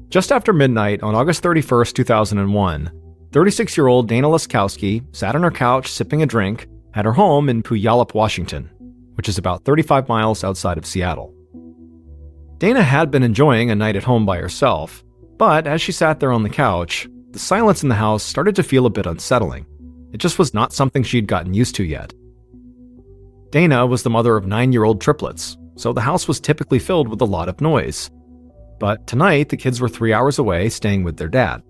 Just after midnight on August 31st, 2001, 36-year-old Dana Laskowski sat on her couch sipping a drink at her home in Puyallup, Washington, which is about 35 miles outside of Seattle. Dana had been enjoying a night at home by herself, but as she sat there on the couch, the silence in the house started to feel a bit unsettling. It just was not something she'd gotten used to yet. Dana was the mother of 9-year-old triplets, so the house was typically filled with a lot of noise. But tonight, the kids were 3 hours away staying with their dad.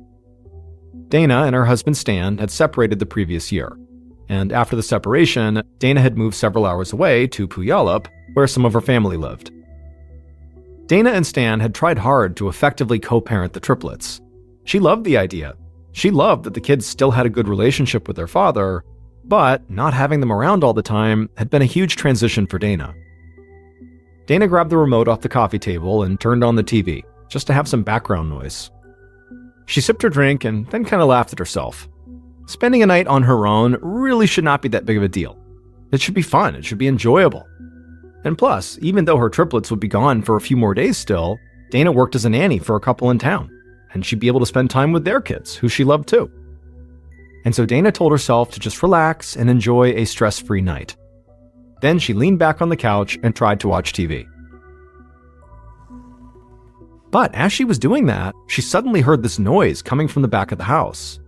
Dana and her husband Stan had separated the previous year, and after the separation, Dana had moved several hours away to Puyallup, where some of her family lived. Dana and Stan had tried hard to effectively co-parent the triplets. She loved the idea. She loved that the kids still had a good relationship with their father, but not having them around all the time had been a huge transition for Dana. Dana grabbed the remote off the coffee table and turned on the TV, just to have some background noise. She sipped her drink and then kind of laughed at herself. Spending a night on her own really should not be that big of a deal. It should be fun, it should be enjoyable. And plus, even though her triplets would be gone for a few more days still, Dana worked as a nanny for a couple in town, and she'd be able to spend time with their kids, who she loved too. And so Dana told herself to just relax and enjoy a stress-free night. Then she leaned back on the couch and tried to watch TV. But as she was doing that, she suddenly heard this noise coming from the back of the house.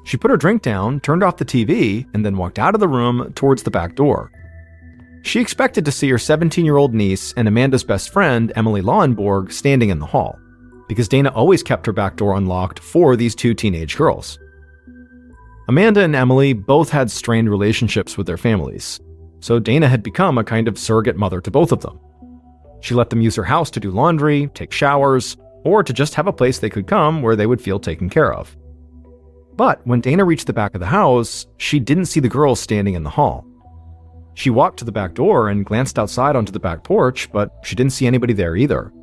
She put her drink down, turned off the TV, and then walked out of the room towards the back door. She expected to see her 17-year-old niece and Amanda's best friend, Emily Lauenborg, standing in the hall, because Dana always kept her back door unlocked for these two teenage girls. Amanda and Emily both had strained relationships with their families, so Dana had become a kind of surrogate mother to both of them. She let them use her house to do laundry, take showers, or to just have a place they could come where they would feel taken care of. But when Dana reached the back of the house, she didn't see the girls standing in the hall. She walked to the back door and glanced outside onto the back porch, but she didn't see anybody there either.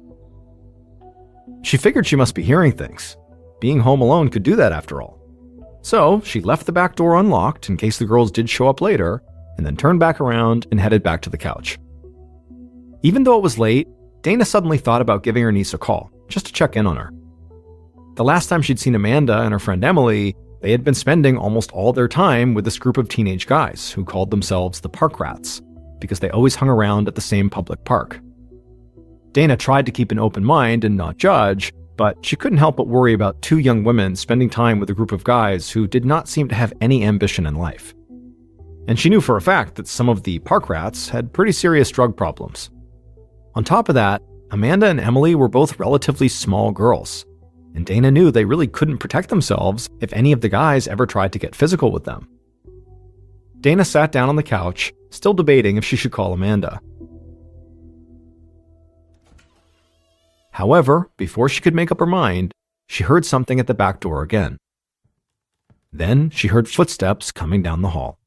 She figured she must be hearing things. Being home alone could do that after all. So she left the back door unlocked in case the girls did show up later, and then turned back around and headed back to the couch. Even though it was late, Dana suddenly thought about giving her niece a call, just to check in on her. The last time she'd seen Amanda and her friend Emily, they had been spending almost all their time with this group of teenage guys who called themselves the Park Rats, because they always hung around at the same public park. Dana tried to keep an open mind and not judge, but she couldn't help but worry about two young women spending time with a group of guys who did not seem to have any ambition in life. And she knew for a fact that some of the Park Rats had pretty serious drug problems. On top of that, Amanda and Emily were both relatively small girls, and Dana knew they really couldn't protect themselves if any of the guys ever tried to get physical with them. Dana sat down on the couch, still debating if she should call Amanda. However, before she could make up her mind, she heard something at the back door again. Then she heard footsteps coming down the hall.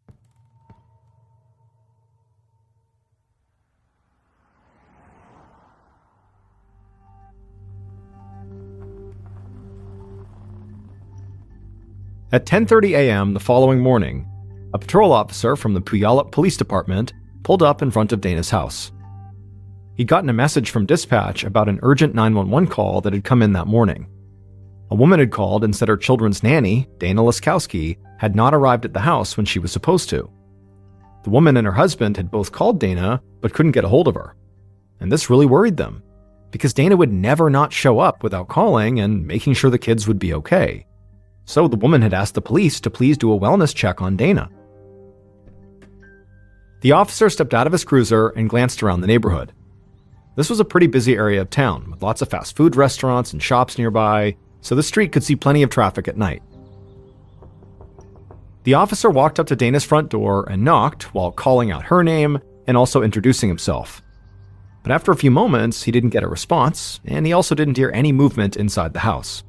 At 10:30 a.m. the following morning, a patrol officer from the Puyallup Police Department pulled up in front of Dana's house. He'd gotten a message from dispatch about an urgent 911 call that had come in that morning. A woman had called and said her children's nanny, Dana Laskowski, had not arrived at the house when she was supposed to. The woman and her husband had both called Dana, but couldn't get a hold of her. And this really worried them, because Dana would never not show up without calling and making sure the kids would be okay. So the woman had asked the police to please do a wellness check on Dana. The officer stepped out of his cruiser and glanced around the neighborhood. This was a pretty busy area of town, with lots of fast food restaurants and shops nearby, so the street could see plenty of traffic at night. The officer walked up to Dana's front door and knocked while calling out her name and also introducing himself. But after a few moments, he didn't get a response, and he also didn't hear any movement inside the house.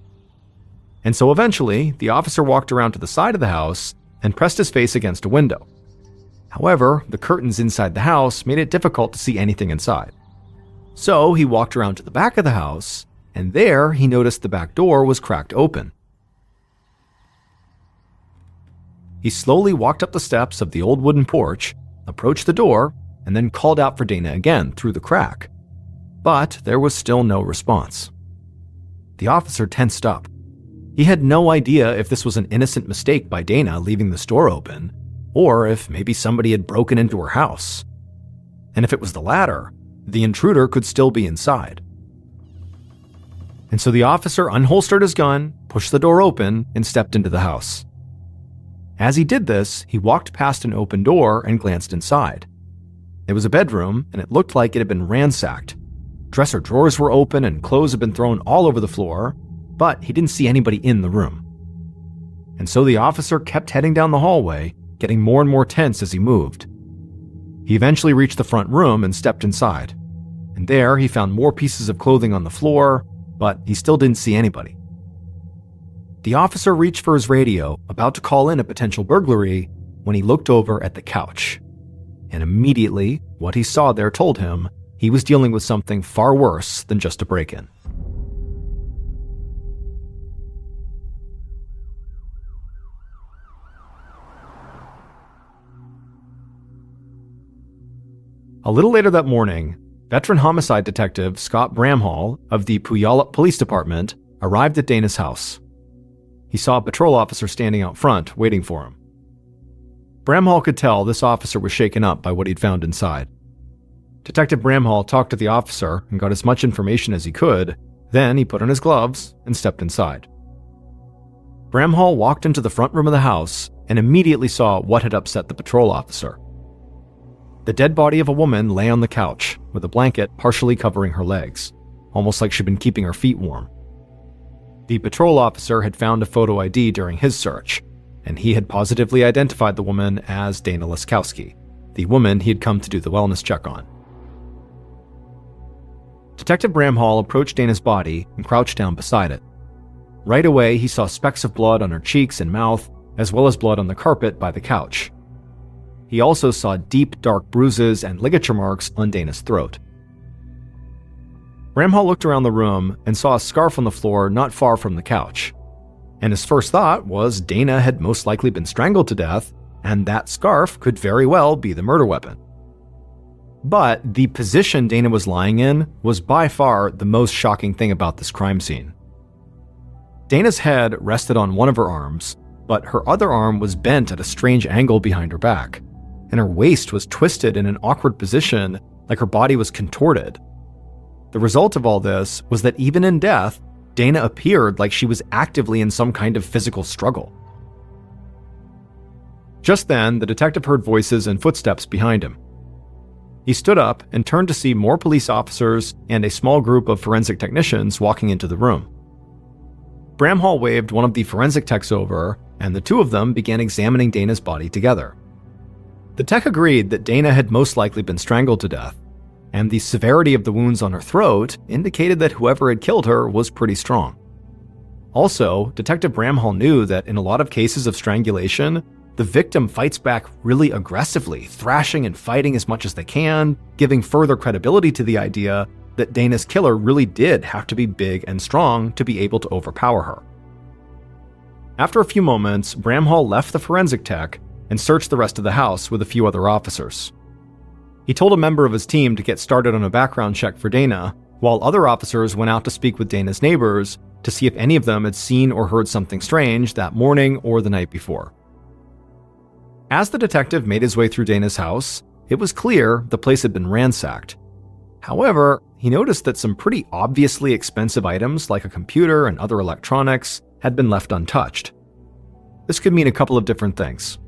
And so eventually, the officer walked around to the side of the house and pressed his face against a window. However, the curtains inside the house made it difficult to see anything inside. So he walked around to the back of the house, and there he noticed the back door was cracked open. He slowly walked up the steps of the old wooden porch, approached the door, and then called out for Dana again through the crack. But there was still no response. The officer tensed up. He had no idea if this was an innocent mistake by Dana leaving the store open, or if maybe somebody had broken into her house. And if it was the latter, the intruder could still be inside. And so the officer unholstered his gun, pushed the door open, and stepped into the house. As he did this, he walked past an open door and glanced inside. It was a bedroom, and it looked like it had been ransacked. Dresser drawers were open and clothes had been thrown all over the floor, but he didn't see anybody in the room. And so the officer kept heading down the hallway, getting more and more tense as he moved. He eventually reached the front room and stepped inside. And there he found more pieces of clothing on the floor, but he still didn't see anybody. The officer reached for his radio, about to call in a potential burglary, when he looked over at the couch. And immediately, what he saw there told him he was dealing with something far worse than just a break-in. A little later that morning, veteran homicide detective Scott Bramhall of the Puyallup Police Department arrived at Dana's house. He saw a patrol officer standing out front, waiting for him. Bramhall could tell this officer was shaken up by what he'd found inside. Detective Bramhall talked to the officer and got as much information as he could, then he put on his gloves and stepped inside. Bramhall walked into the front room of the house and immediately saw what had upset the patrol officer. The dead body of a woman lay on the couch, with a blanket partially covering her legs, almost like she'd been keeping her feet warm. The patrol officer had found a photo ID during his search, and he had positively identified the woman as Dana Laskowski, the woman he had come to do the wellness check on. Detective Bramhall approached Dana's body and crouched down beside it. Right away, he saw specks of blood on her cheeks and mouth, as well as blood on the carpet by the couch. He also saw deep, dark bruises and ligature marks on Dana's throat. Bramhall looked around the room and saw a scarf on the floor not far from the couch. And his first thought was Dana had most likely been strangled to death, and that scarf could very well be the murder weapon. But the position Dana was lying in was by far the most shocking thing about this crime scene. Dana's head rested on one of her arms, but her other arm was bent at a strange angle behind her back, and her waist was twisted in an awkward position like her body was contorted. The result of all this was that even in death, Dana appeared like she was actively in some kind of physical struggle. Just then, the detective heard voices and footsteps behind him. He stood up and turned to see more police officers and a small group of forensic technicians walking into the room. Bramhall waved one of the forensic techs over, and the two of them began examining Dana's body together. The tech agreed that Dana had most likely been strangled to death, and the severity of the wounds on her throat indicated that whoever had killed her was pretty strong. Also, Detective Bramhall knew that in a lot of cases of strangulation, the victim fights back really aggressively, thrashing and fighting as much as they can, giving further credibility to the idea that Dana's killer really did have to be big and strong to be able to overpower her. After a few moments, Bramhall left the forensic tech and searched the rest of the house with a few other officers. He told a member of his team to get started on a background check for Dana, while other officers went out to speak with Dana's neighbors to see if any of them had seen or heard something strange that morning or the night before. As the detective made his way through Dana's house, it was clear the place had been ransacked. However, he noticed that some pretty obviously expensive items like a computer and other electronics had been left untouched. This could mean a couple of different things.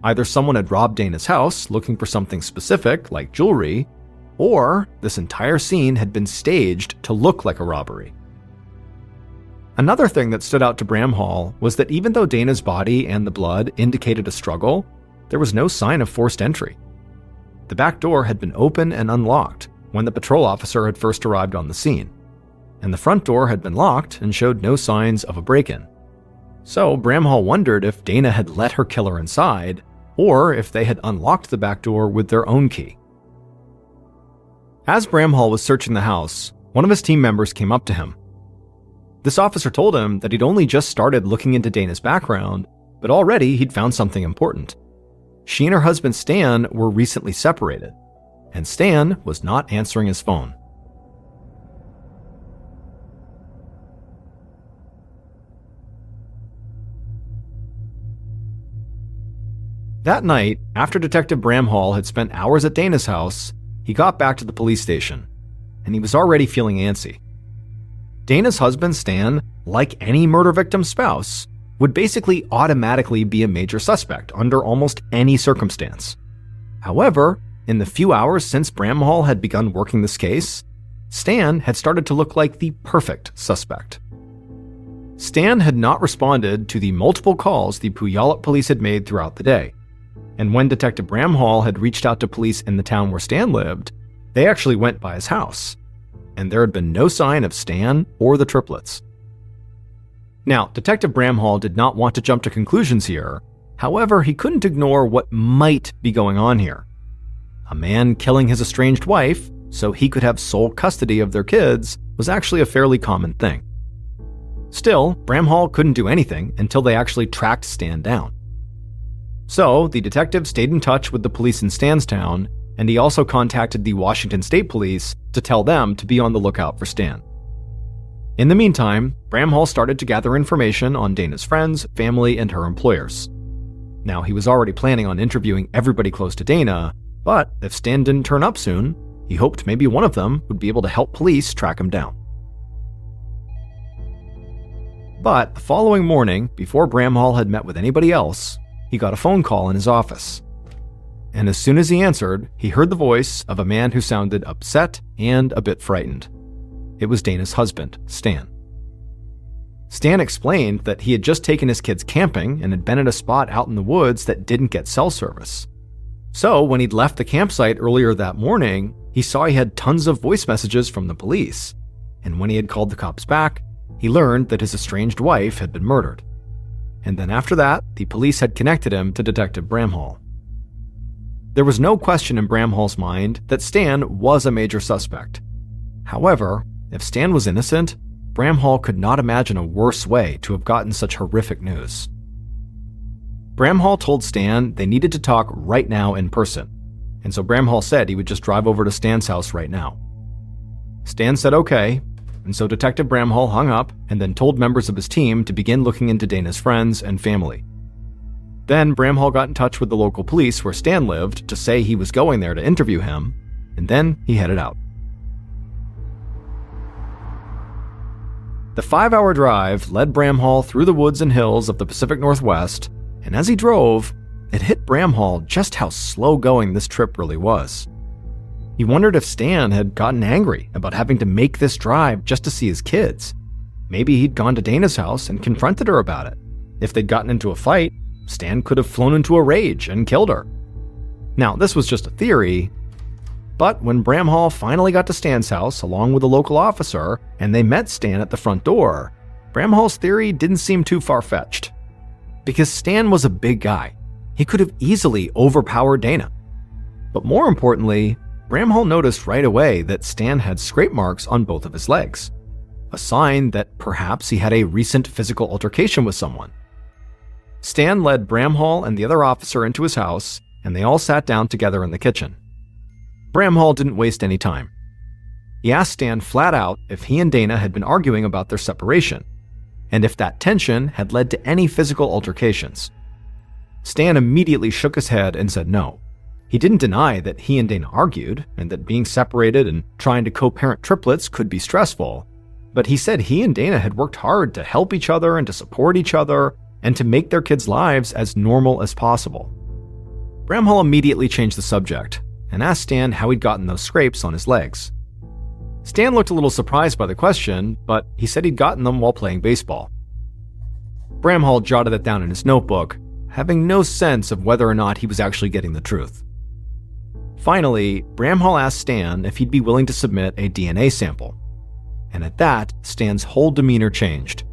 Either someone had robbed Dana's house looking for something specific, like jewelry, or this entire scene had been staged to look like a robbery. Another thing that stood out to Bramhall was that even though Dana's body and the blood indicated a struggle, there was no sign of forced entry. The back door had been open and unlocked when the patrol officer had first arrived on the scene, and the front door had been locked and showed no signs of a break-in. So Bramhall wondered if Dana had let her killer inside, or if they had unlocked the back door with their own key. As Bramhall was searching the house, one of his team members came up to him. This officer told him that he'd only just started looking into Dana's background, but already he'd found something important. She and her husband Stan were recently separated, and Stan was not answering his phone. That night, after Detective Bramhall had spent hours at Dana's house, he got back to the police station, and he was already feeling antsy. Dana's husband, Stan, like any murder victim's spouse, would basically automatically be a major suspect under almost any circumstance. However, in the few hours since Bramhall had begun working this case, Stan had started to look like the perfect suspect. Stan had not responded to the multiple calls the Puyallup police had made throughout the day, and when Detective Bramhall had reached out to police in the town where Stan lived, they actually went by his house, and there had been no sign of Stan or the triplets. Now, Detective Bramhall did not want to jump to conclusions here. However, he couldn't ignore what might be going on here. A man killing his estranged wife so he could have sole custody of their kids was actually a fairly common thing. Still, Bramhall couldn't do anything until they actually tracked Stan down. So, the detective stayed in touch with the police in Stanstown, and he also contacted the Washington State Police to tell them to be on the lookout for Stan. In the meantime, Bramhall started to gather information on Dana's friends, family, and her employers. Now, he was already planning on interviewing everybody close to Dana, but if Stan didn't turn up soon, he hoped maybe one of them would be able to help police track him down. But the following morning, before Bramhall had met with anybody else, he got a phone call in his office. And as soon as he answered, he heard the voice of a man who sounded upset and a bit frightened. It was Dana's husband, Stan. Stan explained that he had just taken his kids camping and had been at a spot out in the woods that didn't get cell service. So when he'd left the campsite earlier that morning, he saw he had tons of voice messages from the police. And when he had called the cops back, he learned that his estranged wife had been murdered. And then after that, the police had connected him to Detective Bramhall. There was no question in Bramhall's mind that Stan was a major suspect. However, if Stan was innocent, Bramhall could not imagine a worse way to have gotten such horrific news. Bramhall told Stan they needed to talk right now in person, and so Bramhall said he would just drive over to Stan's house right now. Stan said okay, and so Detective Bramhall hung up and then told members of his team to begin looking into Dana's friends and family. Then Bramhall got in touch with the local police where Stan lived to say he was going there to interview him, and then he headed out. The 5-hour drive led Bramhall through the woods and hills of the Pacific Northwest, and as he drove, it hit Bramhall just how slow-going this trip really was. He wondered if Stan had gotten angry about having to make this drive just to see his kids. Maybe he'd gone to Dana's house and confronted her about it. If they'd gotten into a fight, Stan could have flown into a rage and killed her. Now, this was just a theory, but when Bramhall finally got to Stan's house along with a local officer and they met Stan at the front door, Bramhall's theory didn't seem too far-fetched. Because Stan was a big guy. He could have easily overpowered Dana. But more importantly, Bramhall noticed right away that Stan had scrape marks on both of his legs, a sign that perhaps he had a recent physical altercation with someone. Stan led Bramhall and the other officer into his house, and they all sat down together in the kitchen. Bramhall didn't waste any time. He asked Stan flat out if he and Dana had been arguing about their separation, and if that tension had led to any physical altercations. Stan immediately shook his head and said no. He didn't deny that he and Dana argued, and that being separated and trying to co-parent triplets could be stressful, but he said he and Dana had worked hard to help each other and to support each other, and to make their kids' lives as normal as possible. Bramhall immediately changed the subject, and asked Stan how he'd gotten those scrapes on his legs. Stan looked a little surprised by the question, but he said he'd gotten them while playing baseball. Bramhall jotted it down in his notebook, having no sense of whether or not he was actually getting the truth. Finally, Bramhall asked Stan if he'd be willing to submit a DNA sample. And at that, Stan's whole demeanor changed.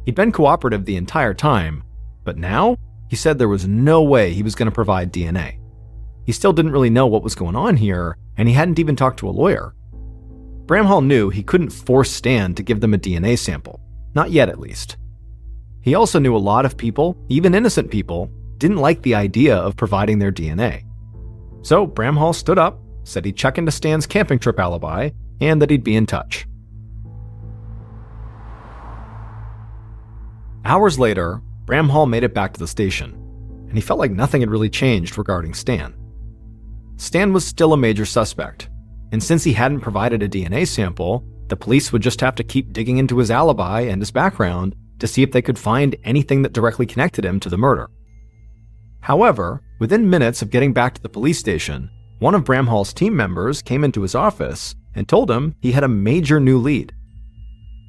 He'd been cooperative the entire time, but now, he said there was no way he was going to provide DNA. He still didn't really know what was going on here, and he hadn't even talked to a lawyer. Bramhall knew he couldn't force Stan to give them a DNA sample, not yet at least. He also knew a lot of people, even innocent people, didn't like the idea of providing their DNA. So Bramhall stood up, said he'd check into Stan's camping trip alibi, and that he'd be in touch. Hours later, Bramhall made it back to the station, and and he felt like nothing had really changed regarding Stan. Stan was still a major suspect, and since he hadn't provided a DNA sample, the police would just have to keep digging into his alibi and his background to see if they could find anything that directly connected him to the murder. However, within minutes of getting back to the police station, one of Bramhall's team members came into his office and told him he had a major new lead.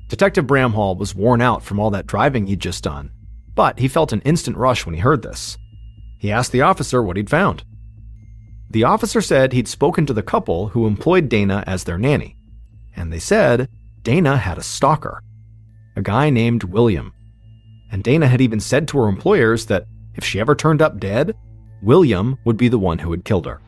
Detective Bramhall was worn out from all that driving he'd just done, but he felt an instant rush when he heard this. He asked the officer what he'd found. The officer said he'd spoken to the couple who employed Dana as their nanny, and they said Dana had a stalker, a guy named William. And Dana had even said to her employers that if she ever turned up dead, William would be the one who had killed her.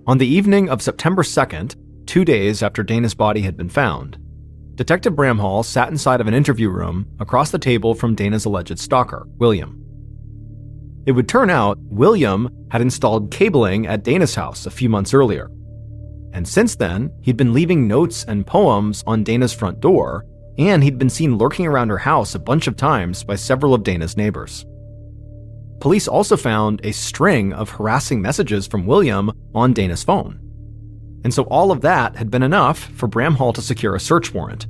On the evening of September 2nd, 2 days after Dana's body had been found, Detective Bramhall sat inside of an interview room across the table from Dana's alleged stalker, William. It would turn out William had installed cabling at Dana's house a few months earlier, and since then, he'd been leaving notes and poems on Dana's front door, and he'd been seen lurking around her house a bunch of times by several of Dana's neighbors. Police also found a string of harassing messages from William on Dana's phone. And so all of that had been enough for Bramhall to secure a search warrant,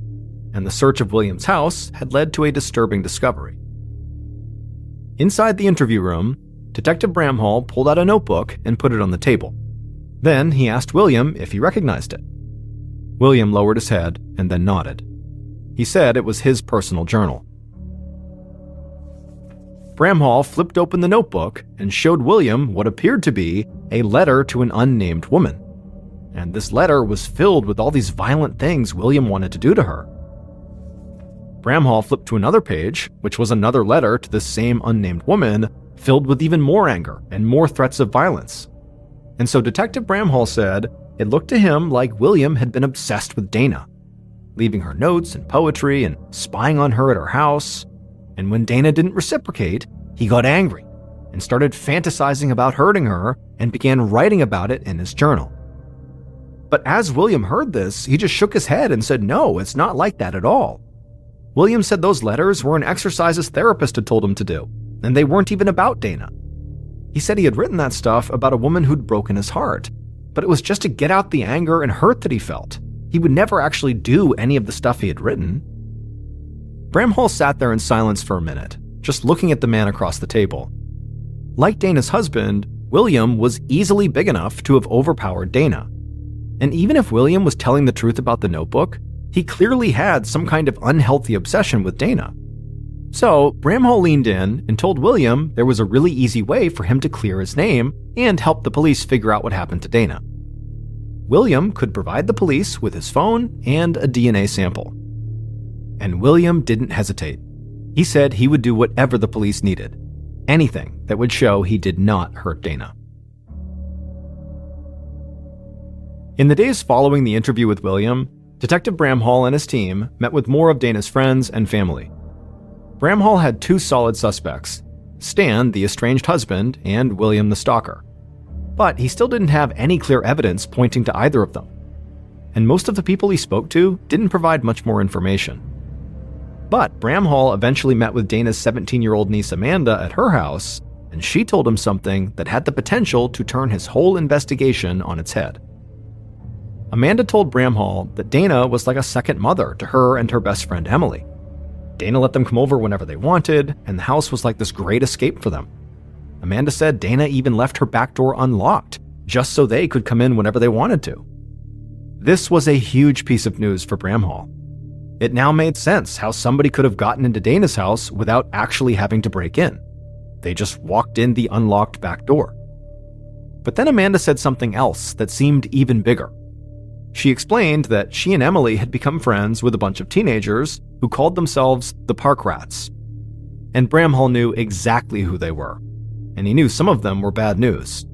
and the search of William's house had led to a disturbing discovery. Inside the interview room, Detective Bramhall pulled out a notebook and put it on the table. Then he asked William if he recognized it. William lowered his head and then nodded. He said it was his personal journal. Bramhall flipped open the notebook and showed William what appeared to be a letter to an unnamed woman. And this letter was filled with all these violent things William wanted to do to her. Bramhall flipped to another page, which was another letter to this same unnamed woman, filled with even more anger and more threats of violence. And so Detective Bramhall said it looked to him like William had been obsessed with Dana, leaving her notes and poetry and spying on her at her house. And when Dana didn't reciprocate, he got angry and started fantasizing about hurting her and began writing about it in his journal. But as William heard this, he just shook his head and said, no, it's not like that at all. William said those letters were an exercise his therapist had told him to do, and they weren't even about Dana. He said he had written that stuff about a woman who'd broken his heart, but it was just to get out the anger and hurt that he felt. He would never actually do any of the stuff he had written. Bramhall sat there in silence for a minute, just looking at the man across the table. Like Dana's husband, William was easily big enough to have overpowered Dana. And even if William was telling the truth about the notebook, he clearly had some kind of unhealthy obsession with Dana. So Bramhall leaned in and told William there was a really easy way for him to clear his name and help the police figure out what happened to Dana. William could provide the police with his phone and a DNA sample. And William didn't hesitate. He said he would do whatever the police needed, anything that would show he did not hurt Dana. In the days following the interview with William, Detective Bramhall and his team met with more of Dana's friends and family. Bramhall had 2 solid suspects, Stan, the estranged husband, and William the stalker. But he still didn't have any clear evidence pointing to either of them. And most of the people he spoke to didn't provide much more information. But Bramhall eventually met with Dana's 17-year-old niece Amanda at her house, and she told him something that had the potential to turn his whole investigation on its head. Amanda told Bramhall that Dana was like a second mother to her and her best friend Emily. Dana let them come over whenever they wanted, and the house was like this great escape for them. Amanda said Dana even left her back door unlocked, just so they could come in whenever they wanted to. This was a huge piece of news for Bramhall. It now made sense how somebody could have gotten into Dana's house without actually having to break in. They just walked in the unlocked back door. But then Amanda said something else that seemed even bigger. She explained that she and Emily had become friends with a bunch of teenagers who called themselves the Park Rats. And Bramhall knew exactly who they were, and he knew some of them were bad news.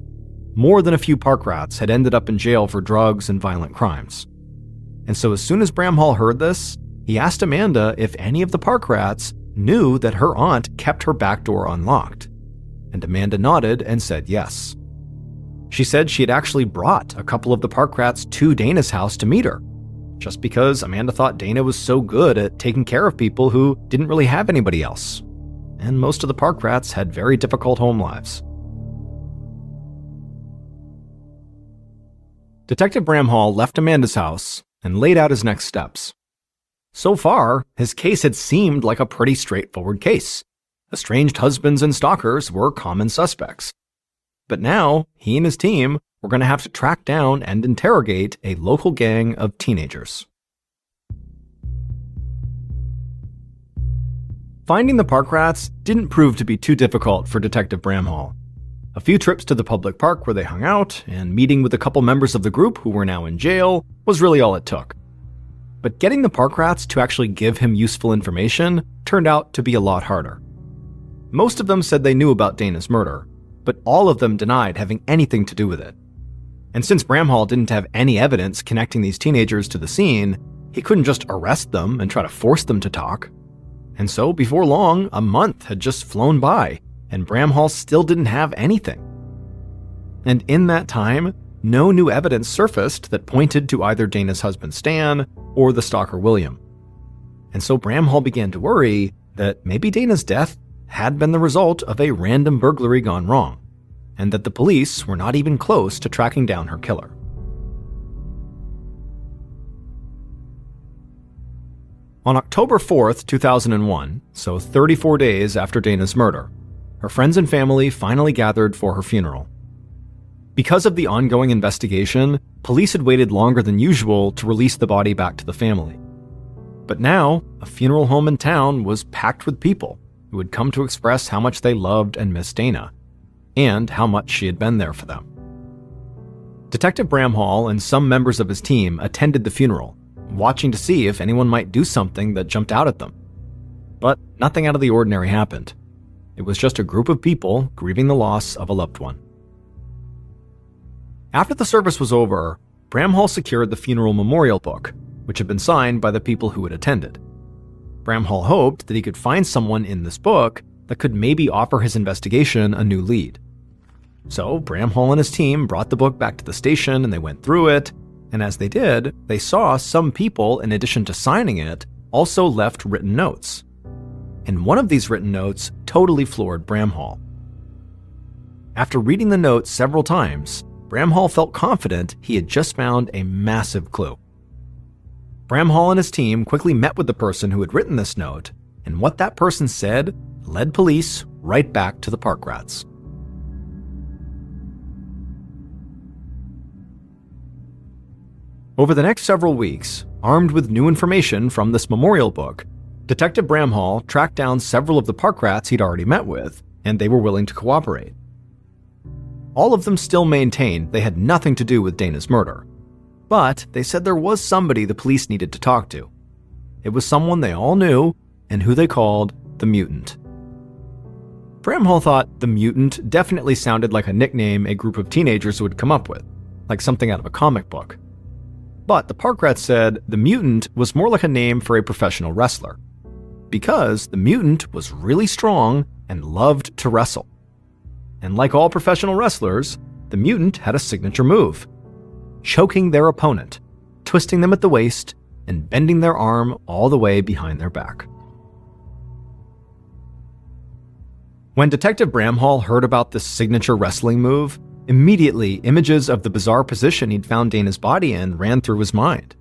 More than a few Park Rats had ended up in jail for drugs and violent crimes. And so as soon as Bramhall heard this, he asked Amanda if any of the Park Rats knew that her aunt kept her back door unlocked, and Amanda nodded and said yes. She said she had actually brought a couple of the park rats to Dana's house to meet her, just because Amanda thought Dana was so good at taking care of people who didn't really have anybody else, and most of the park rats had very difficult home lives. Detective Bramhall left Amanda's house and laid out his next steps. So far, his case had seemed like a pretty straightforward case. Estranged husbands and stalkers were common suspects. But now, he and his team were going to have to track down and interrogate a local gang of teenagers. Finding the park rats didn't prove to be too difficult for Detective Bramhall. A few trips to the public park where they hung out and meeting with a couple members of the group who were now in jail was really all it took. But getting the park rats to actually give him useful information turned out to be a lot harder. Most of them said they knew about Dana's murder, but all of them denied having anything to do with it. And since Bramhall didn't have any evidence connecting these teenagers to the scene, he couldn't just arrest them and try to force them to talk. And so before long, a month had just flown by, and Bramhall still didn't have anything. And in that time, no new evidence surfaced that pointed to either Dana's husband Stan or the stalker William. And so Bramhall began to worry that maybe Dana's death had been the result of a random burglary gone wrong, and that the police were not even close to tracking down her killer. On October 4th, 2001, so 34 days after Dana's murder, her friends and family finally gathered for her funeral. Because of the ongoing investigation, police had waited longer than usual to release the body back to the family. But now, a funeral home in town was packed with people who had come to express how much they loved and missed Dana, and how much she had been there for them. Detective Bramhall and some members of his team attended the funeral, watching to see if anyone might do something that jumped out at them. But nothing out of the ordinary happened. It was just a group of people grieving the loss of a loved one. After the service was over, Bramhall secured the funeral memorial book, which had been signed by the people who had attended. Bramhall hoped that he could find someone in this book that could maybe offer his investigation a new lead. So Bramhall and his team brought the book back to the station and they went through it, and as they did, they saw some people, in addition to signing it, also left written notes. And one of these written notes totally floored Bramhall. After reading the notes several times, Bramhall felt confident he had just found a massive clue. Bramhall and his team quickly met with the person who had written this note, and what that person said led police right back to the park rats. Over the next several weeks, armed with new information from this memorial book, Detective Bramhall tracked down several of the park rats he'd already met with, and they were willing to cooperate. All of them still maintained they had nothing to do with Dana's murder, but they said there was somebody the police needed to talk to. It was someone they all knew, and who they called the Mutant. Bramhall thought the Mutant definitely sounded like a nickname a group of teenagers would come up with, like something out of a comic book. But the park rats said the Mutant was more like a name for a professional wrestler, because the Mutant was really strong and loved to wrestle. And like all professional wrestlers, the Mutant had a signature move: choking their opponent, twisting them at the waist, and bending their arm all the way behind their back. When Detective Bramhall heard about this signature wrestling move, immediately images of the bizarre position he'd found Dana's body in ran through his mind.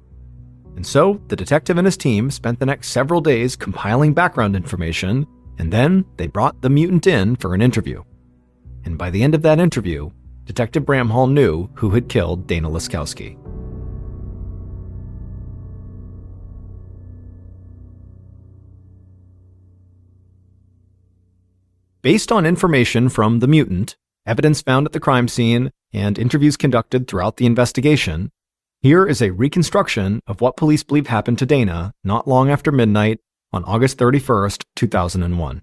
And so, the detective and his team spent the next several days compiling background information, and then they brought the Mutant in for an interview. And by the end of that interview, Detective Bramhall knew who had killed Dana Laskowski. Based on information from the Mutant, evidence found at the crime scene, and interviews conducted throughout the investigation, here is a reconstruction of what police believe happened to Dana not long after midnight on August 31st, 2001.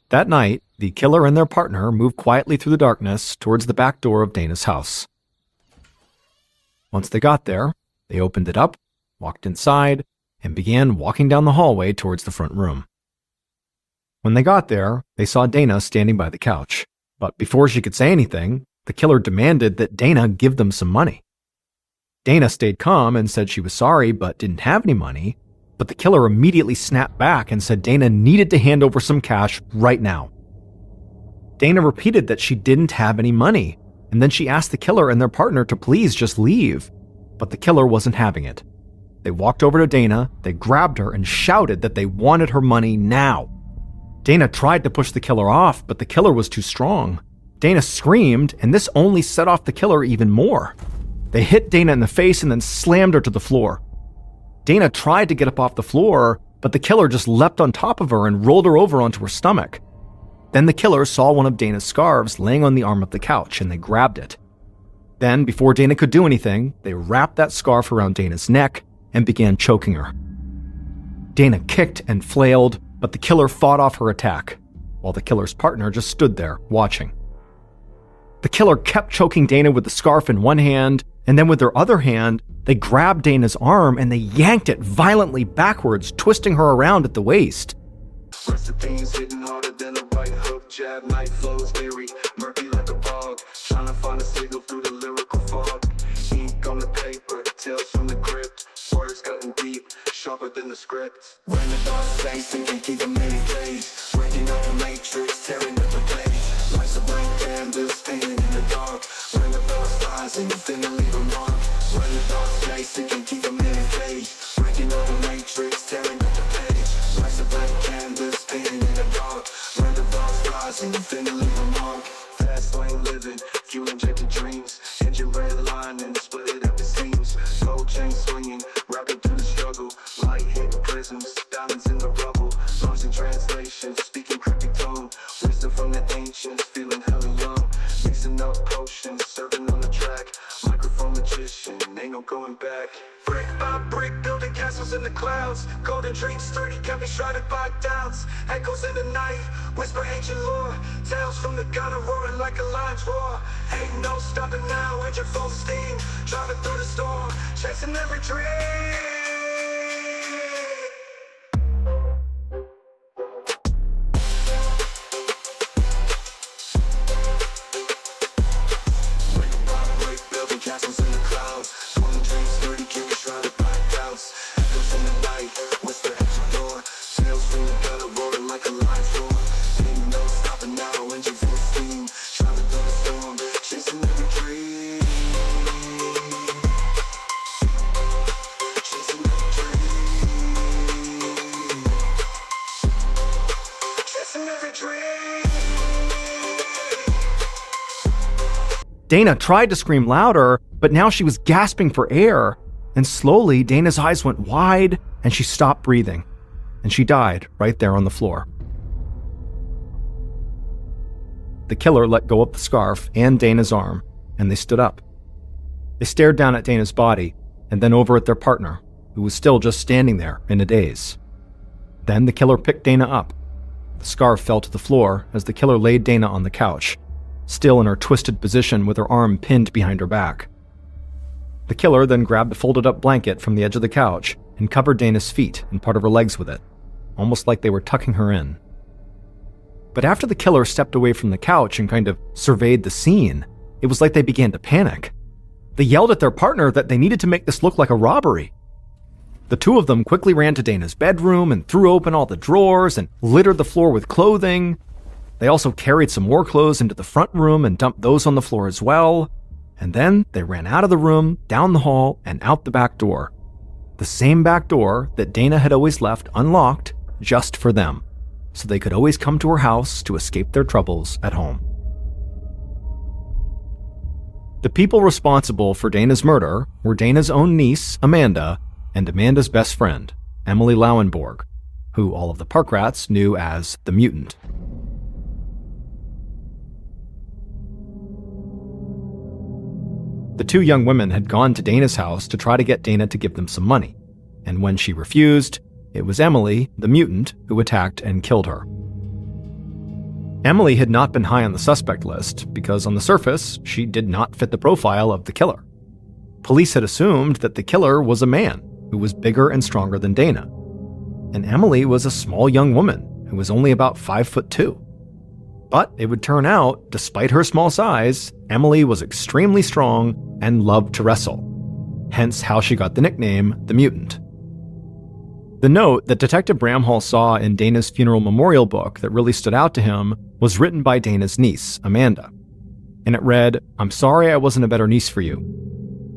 That night, The killer and their partner moved quietly through the darkness towards the back door of Dana's house. Once they got there, they opened it up, walked inside, and began walking down the hallway towards the front room. When they got there, they saw Dana standing by the couch. But before she could say anything, the killer demanded that Dana give them some money. Dana stayed calm and said she was sorry but didn't have any money, but the killer immediately snapped back and said Dana needed to hand over some cash right now. Dana repeated that she didn't have any money, and then she asked the killer and their partner to please just leave, but the killer wasn't having it. They walked over to Dana, they grabbed her and shouted that they wanted her money now. Dana tried to push the killer off, but the killer was too strong. Dana screamed, and this only set off the killer even more. They hit Dana in the face and then slammed her to the floor. Dana tried to get up off the floor, but the killer just leapt on top of her and rolled her over onto her stomach. Then the killer saw one of Dana's scarves laying on the arm of the couch, and they grabbed it. Then, before Dana could do anything, they wrapped that scarf around Dana's neck and began choking her. Dana kicked and flailed, but the killer fought off her attack, while the killer's partner just stood there, watching. The killer kept choking Dana with the scarf in one hand, and then with their other hand, they grabbed Dana's arm and they yanked it violently backwards, twisting her around at the waist. Recipes hitting harder than a right hook, jab, knife flows very murky like a bog, trying to find a signal through the lyrical fog. Ink on the paper, tales from the crypt, words cutting deep, sharper than the script. When the dark space, and can't keep them any days, breaking up the matrix, tearing up the page. Life's a blank canvas, painting in the dark. When the bell's rise, and you finna leave a mark. When the dark space, and can't keep them any days, breaking up the matrix, tearing up the page. Life's a blank canvas, painting in the dark. When the bell's rise, and you finna leave a mark. Fast lane living, fuel injected dreams, engine red line and split it at the seams. Gold chain swinging, rapping through the struggle. Light hit prisms, diamonds in the rubble. Lost in translation, speaking cryptic tone. Wisdom from the ancients, feeling hella young. Mixing up potions, serving on the track. Microphone magician, ain't no going back. Brick by brick, building castles in the clouds. Golden dreams sturdy, can be shrouded by doubts. Echoes in the night, whisper ancient lore. Tales from the gutter roaring like a lion's roar. Ain't no stopping now, engine full steam. Driving through the storm, chasing every dream. Castles in the clouds, golden dreams sturdy, can be shrouded by doubts. Echoes in the night, whisper at your door. Tales from the gutter roaring like a lion's roar. Ain't no stopping now, engine full steam. Driving through the storm, chasing every dream. Chasing every dream. Chasing every dream. Dana tried to scream louder, but now she was gasping for air, and slowly Dana's eyes went wide and she stopped breathing, and she died right there on the floor. The killer let go of the scarf and Dana's arm, and they stood up. They stared down at Dana's body and then over at their partner, who was still just standing there in a daze. Then the killer picked Dana up. The scarf fell to the floor as the killer laid Dana on the couch, still in her twisted position with her arm pinned behind her back. The killer then grabbed a folded-up blanket from the edge of the couch and covered Dana's feet and part of her legs with it, almost like they were tucking her in. But after the killer stepped away from the couch and kind of surveyed the scene, it was like they began to panic. They yelled at their partner that they needed to make this look like a robbery. The two of them quickly ran to Dana's bedroom and threw open all the drawers and littered the floor with clothing. They also carried some more clothes into the front room and dumped those on the floor as well. And then they ran out of the room, down the hall, and out the back door. The same back door that Dana had always left unlocked just for them, so they could always come to her house to escape their troubles at home. The people responsible for Dana's murder were Dana's own niece, Amanda, and Amanda's best friend, Emily Lauenborg, who all of the park rats knew as the Mutant. The two young women had gone to Dana's house to try to get Dana to give them some money, and when she refused, it was Emily, the Mutant, who attacked and killed her. Emily had not been high on the suspect list because on the surface, she did not fit the profile of the killer. Police had assumed that the killer was a man who was bigger and stronger than Dana. And Emily was a small young woman who was only about 5'2". But it would turn out, despite her small size, Emily was extremely strong and loved to wrestle. Hence how she got the nickname the Mutant. The note that Detective Bramhall saw in Dana's funeral memorial book that really stood out to him was written by Dana's niece, Amanda. And it read, "I'm sorry I wasn't a better niece for you.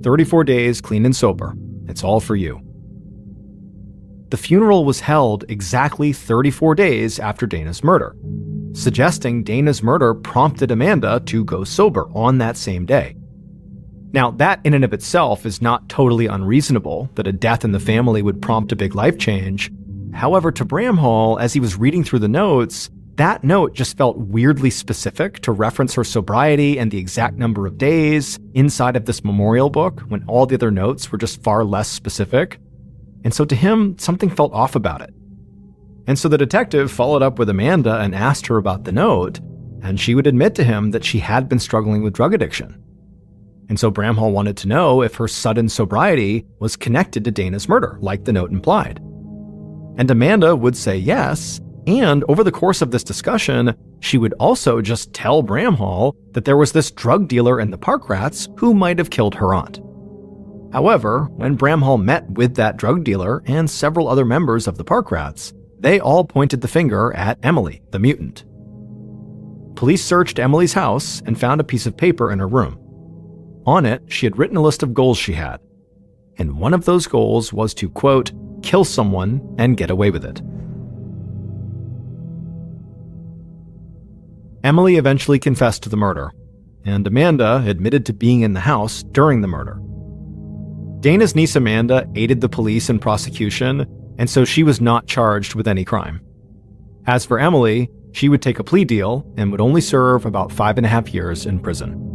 34 days clean and sober. It's all for you." The funeral was held exactly 34 days after Dana's murder, suggesting Dana's murder prompted Amanda to go sober on that same day. Now, that in and of itself is not totally unreasonable that a death in the family would prompt a big life change. However, to Bramhall, as he was reading through the notes, that note just felt weirdly specific to reference her sobriety and the exact number of days inside of this memorial book when all the other notes were just far less specific. And so to him, something felt off about it. And so the detective followed up with Amanda and asked her about the note, and she would admit to him that she had been struggling with drug addiction. And so Bramhall wanted to know if her sudden sobriety was connected to Dana's murder, like the note implied. And Amanda would say yes, and over the course of this discussion, she would also just tell Bramhall that there was this drug dealer in the Park Rats who might have killed her aunt. However, when Bramhall met with that drug dealer and several other members of the Park Rats, they all pointed the finger at Emily, the mutant. Police searched Emily's house and found a piece of paper in her room. On it, she had written a list of goals she had. And one of those goals was to, quote, kill someone and get away with it. Emily eventually confessed to the murder, and Amanda admitted to being in the house during the murder. Dana's niece Amanda aided the police in prosecution, and so she was not charged with any crime. As for Emily, she would take a plea deal and would only serve about 5.5 years in prison.